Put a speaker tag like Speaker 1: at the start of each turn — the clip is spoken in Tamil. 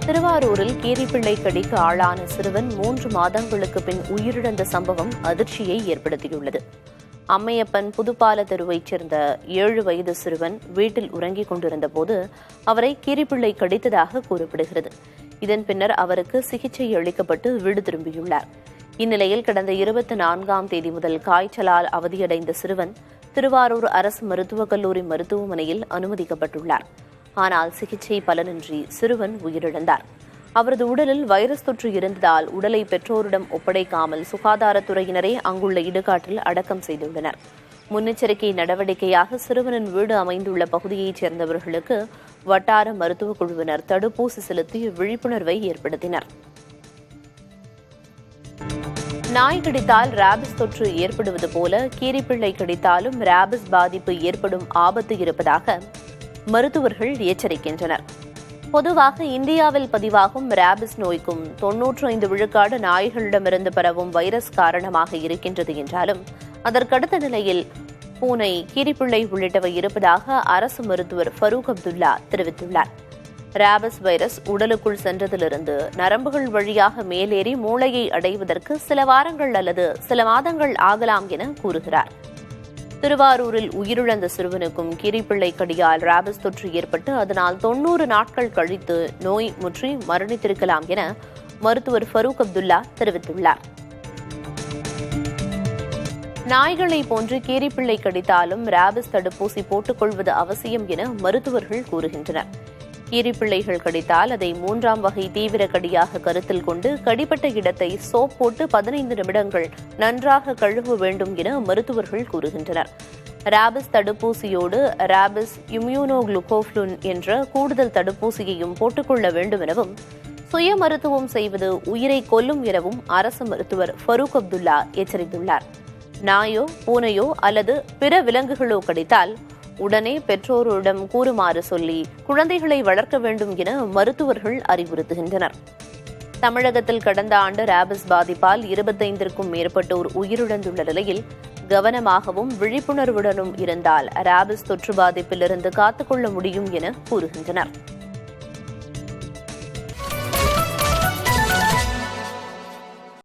Speaker 1: திருவாரூரில் கீரிப்பிள்ளை கடிக்கு ஆளான சிறுவன் 3 மாதங்களுக்கு பின் உயிரிழந்த சம்பவம் அதிர்ச்சியை ஏற்படுத்தியுள்ளது. அம்மையப்பன் புதுப்பால தெருவைச் சேர்ந்த 7 வயது சிறுவன் வீட்டில் உறங்கிக் கொண்டிருந்த போது அவரை கீரிப்பிள்ளை கடித்ததாக கூறப்படுகிறது. இதன் பின்னர் அவருக்கு சிகிச்சை அளிக்கப்பட்டு வீடு திரும்பியுள்ளார். இந்நிலையில் கடந்த 24ஆம் தேதி முதல் காய்ச்சலால் அவதியடைந்த சிறுவன் திருவாரூர் அரசு மருத்துவக் கல்லூரி மருத்துவமனையில் அனுமதிக்கப்பட்டுள்ளார். ஆனால் சிகிச்சை பலனின்றி சிறுவன் உயிரிழந்தார். அவரது உடலில் வைரஸ் தொற்று இருந்ததால் உடலை பெற்றோரிடம் ஒப்படைக்காமல் சுகாதாரத்துறையினரே அங்குள்ள இடுகாட்டில் அடக்கம் செய்துள்ளனர். முன்னெச்சரிக்கை நடவடிக்கையாக சிறுவனின் வீடு அமைந்துள்ள பகுதியைச் சேர்ந்தவர்களுக்கு வட்டார மருத்துவக் குழுவினர் தடுப்பூசி செலுத்தி விழிப்புணர்வை ஏற்படுத்தினர். நாய் கடித்தால் ராபிஸ் தொற்று ஏற்படுவது போல கீரிப்பிள்ளை கடித்தாலும் ராபிஸ் பாதிப்பு ஏற்படும் ஆபத்து இருப்பதாக மருத்துவர்கள் எச்சரிக்கின்றனர். பொதுவாக இந்தியாவில் பதிவாகும் ராபிஸ் நோய்க்கும் 95 விழுக்காடு நாய்களிடமிருந்து பரவும் வைரஸ் காரணமாக இருக்கின்றது என்றாலும் அதற்கடுத்த நிலையில் பூனை, கீரிப்பிள்ளை உள்ளிட்டவை இருப்பதாக அரசு மருத்துவர் ஃபரூக் அப்துல்லா தெரிவித்துள்ளார். ராபிஸ் வைரஸ் உடலுக்குள் சென்றதிலிருந்து நரம்புகள் வழியாக மேலேறி மூளையை அடைவதற்கு சில வாரங்கள் அல்லது சில மாதங்கள் ஆகலாம் என கூறுகிறார். திருவாரூரில் உயிரிழந்த சிறுவனுக்கும் கீரிப்பிள்ளை கடியால் ராபிஸ் தொற்று ஏற்பட்டு அதனால் 90 நாட்கள் கழித்து நோய் முற்றி மரணித்திருக்கலாம் என மருத்துவர் ஃபரூக் அப்துல்லா தெரிவித்துள்ளார். நாய்களை போன்று கீரிப்பிள்ளை கடித்தாலும் ராபிஸ் தடுப்பூசி போட்டுக்கொள்வது அவசியம் என மருத்துவர்கள் கூறுகின்றனர். கீரிப்பிள்ளைகள் கடித்தால் அதை 3ஆம் வகை தீவிர கடியாக கருத்தில் கொண்டு கடிப்பட்ட இடத்தை சோப் போட்டு 15 நிமிடங்கள் நன்றாக கழுவ வேண்டும் என மருத்துவர்கள் கூறுகின்றனர். ராபிஸ் தடுப்பூசியோடு ராபிஸ் இம்யூனோகுளுக்கோஃப்ளூன் என்ற கூடுதல் தடுப்பூசியையும் போட்டுக்கொள்ள வேண்டும் எனவும் சுய மருத்துவம் செய்வது உயிரை கொல்லும் எனவும் அரசு மருத்துவர் ஃபரூக் அப்துல்லா எச்சரித்துள்ளார். நாயோ, பூனையோ அல்லது பிற விலங்குகளோ கடித்தால் உடனே பெற்றோரிடம் கூறுமாறு சொல்லி குழந்தைகளை வளர்க்க வேண்டும் என மருத்துவர்கள் அறிவுறுத்துகின்றனர். தமிழகத்தில் கடந்த ஆண்டு ராபிஸ் பாதிப்பால் 25க்கும் மேற்பட்டோர் உயிரிழந்துள்ள நிலையில் கவனமாகவும் விழிப்புணர்வுடனும் இருந்தால் ராபிஸ் தொற்று பாதிப்பிலிருந்து காத்துக்கொள்ள முடியும் என கூறுகின்றனர்.